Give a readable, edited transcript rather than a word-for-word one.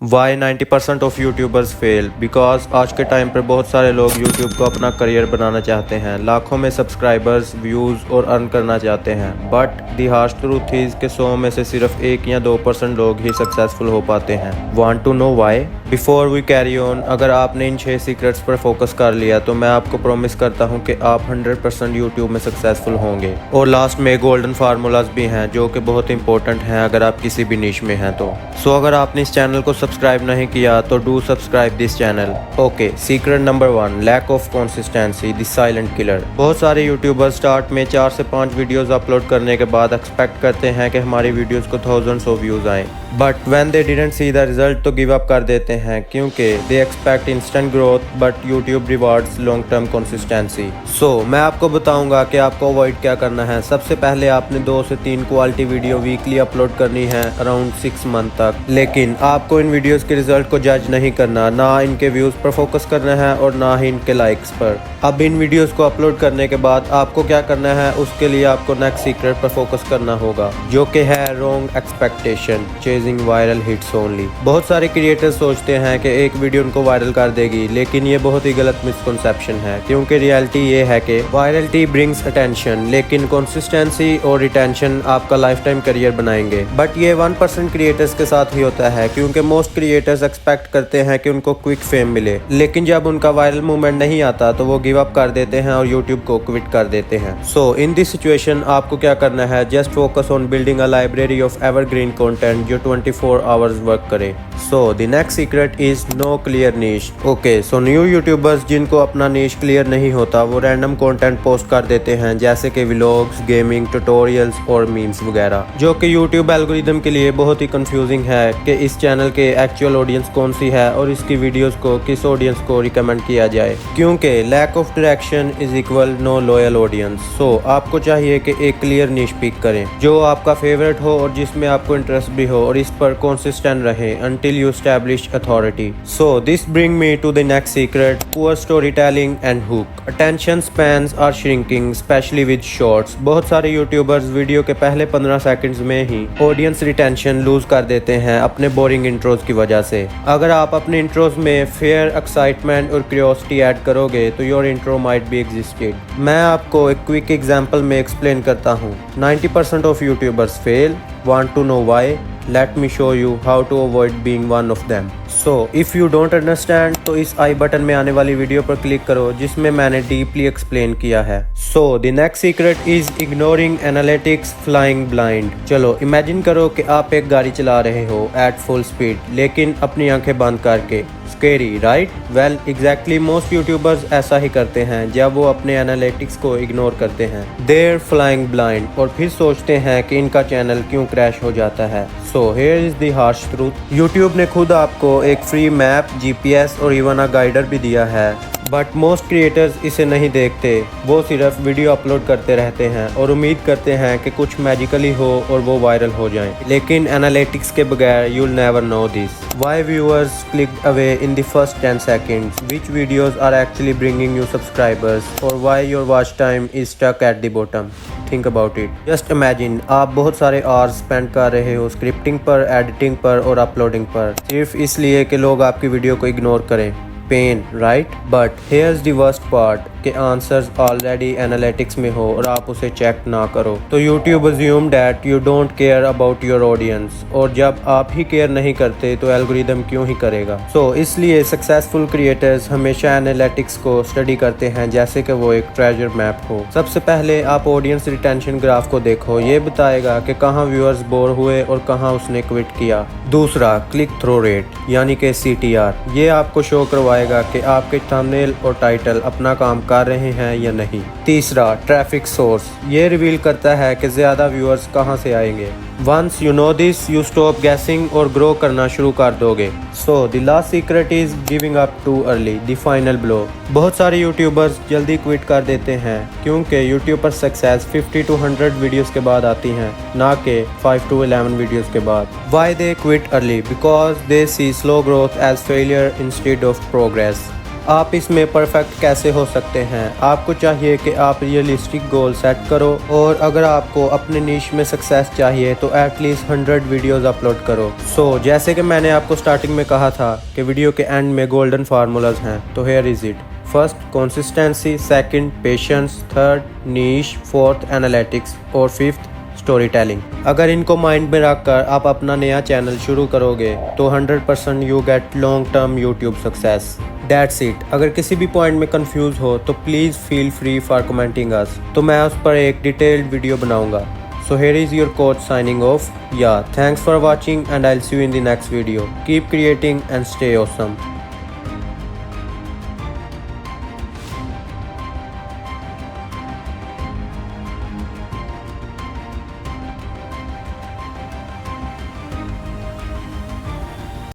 Y 90% of YouTubers fail because आज के time पर बहुत सारे लोग यूट्यूब को अपना करियर बनाना चाहते हैं, लाखों में सब्सक्राइबर्स, व्यूज़ और अर्न करना चाहते हैं। But the harsh truth is के 100 में से सिर्फ 1 या 2% लोग ही सक्सेसफुल हो पाते हैं। Want to know why? Before we carry on, अगर आपने इन 6 सीक्रेट्स पर फोकस कर लिया तो मैं आपको प्रॉमिस करता हूँ कि आप 100% यूट्यूब में सक्सेसफुल होंगे। और लास्ट में गोल्डन फार्मूलाज भी हैं जो कि बहुत इंपॉर्टेंट हैं अगर आप किसी भी निश में हैं तो। सो अगर आपने इस चैनल को सब्सक्राइब नहीं किया तो do subscribe this channel. Okay, secret number 1, lack of consistency, the silent killer. बहुत सारे यूट्यूबर्स स्टार्ट में 4 से 5 वीडियोस अपलोड करने के बाद एक्सपेक्ट करते हैं कि हमारी वीडियोस को थाउजेंड्स ऑफ व्यूज आए, but when they didn't see the result तो गिव अप कर देते हैं क्योंकि they expect instant growth but YouTube rewards long term consistency. So मैं आपको बताऊंगा कि आपको अवॉइड क्या करना है। सबसे पहले आपने 2 से 3 क्वालिटी वीडियो वीकली अपलोड करनी है अराउंड 6 मंथ तक, लेकिन आपको इन वीडियोस के रिजल्ट को जज नहीं करना, ना इनके व्यूज पर फोकस करना है और ना ही इनके लाइक्स पर। अब इन वीडियोस को अपलोड करने के बाद आपको क्या करना है, उसके लिए आपको नेक्स्ट सीक्रेट पर फोकस करना होगा जो कि है wrong expectation, chasing viral hits only. बहुत सारे क्रिएटर्स सोचते हैं कि एक वीडियो उनको वायरल कर देगी, लेकिन ये बहुत ही गलत मिसकंसेप्शन है क्योंकि रियलिटी ये है कि वायरलिटी ब्रिंग्स अटेंशन, लेकिन कंसिस्टेंसी और रिटेंशन आपका लाइफ टाइम करियर बनाएंगे। बट ये 1% क्रिएटर्स के साथ ही होता है क्योंकि मोस्ट क्रिएटर्स एक्सपेक्ट करते हैं कि उनको क्विक फेम मिले, लेकिन जब उनका वायरल मूवमेंट नहीं आता तो वो गिव अप कर देते हैं और यूट्यूब को क्विट कर देते हैं। सो इन दिस सिचुएशन आपको क्या करना है, just focus on building a library of evergreen content जो 24 आवर्स वर्क करे। So the next secret is no clear niche. Okay, so new YouTubers जिनको अपना नीश क्लियर नहीं होता वो रैंडम कंटेंट पोस्ट कर देते हैं जैसे कि व्लॉग्स, गेमिंग, ट्यूटोरियल्स और मीम्स वगैरह, जो कि यूट्यूब एल्गोरिदम के लिए बहुत ही कंफ्यूजिंग है कि इस चैनल के एक्चुअल ऑडियंस कौन सी है और इसकी वीडियोस को किस ऑडियंस को रिकमेंड किया जाए, क्योंकि lack of direction is equal no loyal audience. So आपको चाहिए कि एक क्लियर नीश पिक करें जो आपका फेवरेट हो और जिसमें आपको इंटरेस्ट भी हो और इस पर कंसिस्टेंट रहे until you establish authority. So this bring me to the next secret, poor storytelling and hook. Attention spans are shrinking, especially with shorts. बहुत सारे यूट्यूबर्स वीडियो के पहले 15 सेकंड्स में ही ऑडियंस रिटेंशन लूज कर देते हैं अपने बोरिंग इंट्रोज की वजह से। अगर आप अपने इंट्रोज में फेयर, एक्साइटमेंट और क्यूरियोसिटी ऐड करोगे तो your intro might be existed. मैं आपको एक क्विक एग्जांपल में एक्सप्लेन करता हूँ। 90% of YouTubers fail. Want to know why? Let me show you how to avoid being one of them. So if you don't understand तो इस आई button में आने वाली वीडियो पर क्लिक करो जिसमें मैंने डीपली एक्सप्लेन किया है। So the next secret is ignoring analytics, flying blind. चलो इमेजिन करो कि आप एक गाड़ी चला रहे हो at full speed लेकिन अपनी आंखें बंद करके। Scary, right? Well, exactly most YouTubers ऐसा ही करते हैं जब वो अपने एनालिटिक्स को इग्नोर करते हैं। They're flying blind और फिर सोचते हैं कि इनका चैनल क्यों क्रैश हो जाता है। So here is the harsh truth. YouTube ने खुद आपको एक फ्री मैप, GPS और इवन अ गाइडर भी दिया है, बट मोस्ट क्रिएटर्स इसे नहीं देखते। वो सिर्फ वीडियो अपलोड करते रहते हैं और उम्मीद करते हैं कि कुछ मैजिकली हो और वो वायरल हो जाएं। लेकिन एनालिटिक्स के बगैर you'll never know this. Why viewers clicked away in the first 10 seconds? Which videos are actually bringing you subscribers? Or why your watch time is stuck at the bottom? Think about it. Just imagine आप बहुत सारे hours spend कर रहे हो scripting पर, editing पर और uploading पर, सिर्फ इसलिए कि लोग आपकी वीडियो को इग्नोर करें। Pain, right? But here's the worst part के आंसर्स ऑलरेडी एनालिटिक्स में हो और आप उसे चेक ना करो तो YouTube assume that you don't care about your audience, और जब आप ही केयर नहीं करते तो एल्गोरिदम क्यों ही करेगा। सो इसलिए सक्सेसफुल क्रिएटर्स हमेशा एनालिटिक्स को स्टडी करते हैं जैसे कि वो एक ट्रेजर मैप हो। सबसे पहले आप ऑडियंस रिटेंशन ग्राफ को देखो, ये बताएगा कि कहाँ व्यूअर्स बोर हुए और कहाँ उसने क्विट किया। दूसरा, क्लिक थ्रू रेट यानी कि CTR, ये आपको शो करवाएगा कि आपके थंबनेल और टाइटल अपना काम कर रहे हैं या नहीं। तीसरा, ट्रैफिक सोर्स, ये रिवील करता है कि ज्यादा व्यूअर्स कहां से आएंगे। Once you know this you stop guessing और ग्रो करना शुरू कर दोगे। So the last secret is giving up too early, the final blow. बहुत सारे यूट्यूबर्स जल्दी क्विट कर देते हैं क्योंकि यूट्यूब पर सक्सेस 50 to 100 वीडियोस के बाद आती हैं, ना कि 5 to 11 वीडियोस के बाद। Why they quit early? Because they see slow growth as failure instead of progress. आप इसमें परफेक्ट कैसे हो सकते हैं? आपको चाहिए कि आप रियलिस्टिक गोल सेट करो, और अगर आपको अपने नीश में सक्सेस चाहिए तो एटलीस्ट 100 वीडियोस अपलोड करो। जैसे कि मैंने आपको स्टार्टिंग में कहा था कि वीडियो के एंड में गोल्डन फार्मूलाज हैं, तो here is it. First consistency, second patience, third niche, fourth analytics और फिफ्थ स्टोरी टेलिंग। अगर इनको माइंड में रखकर आप अपना नया चैनल शुरू करोगे तो 100% you get long term YouTube success. That's it. अगर किसी भी पॉइंट में कंफ्यूज हो तो please feel free for commenting us, तो मैं उस पर एक डिटेल्ड वीडियो बनाऊंगा। So here is your coach signing off. Yeah, thanks for watching and I'll see you in the next video. Keep creating and stay awesome.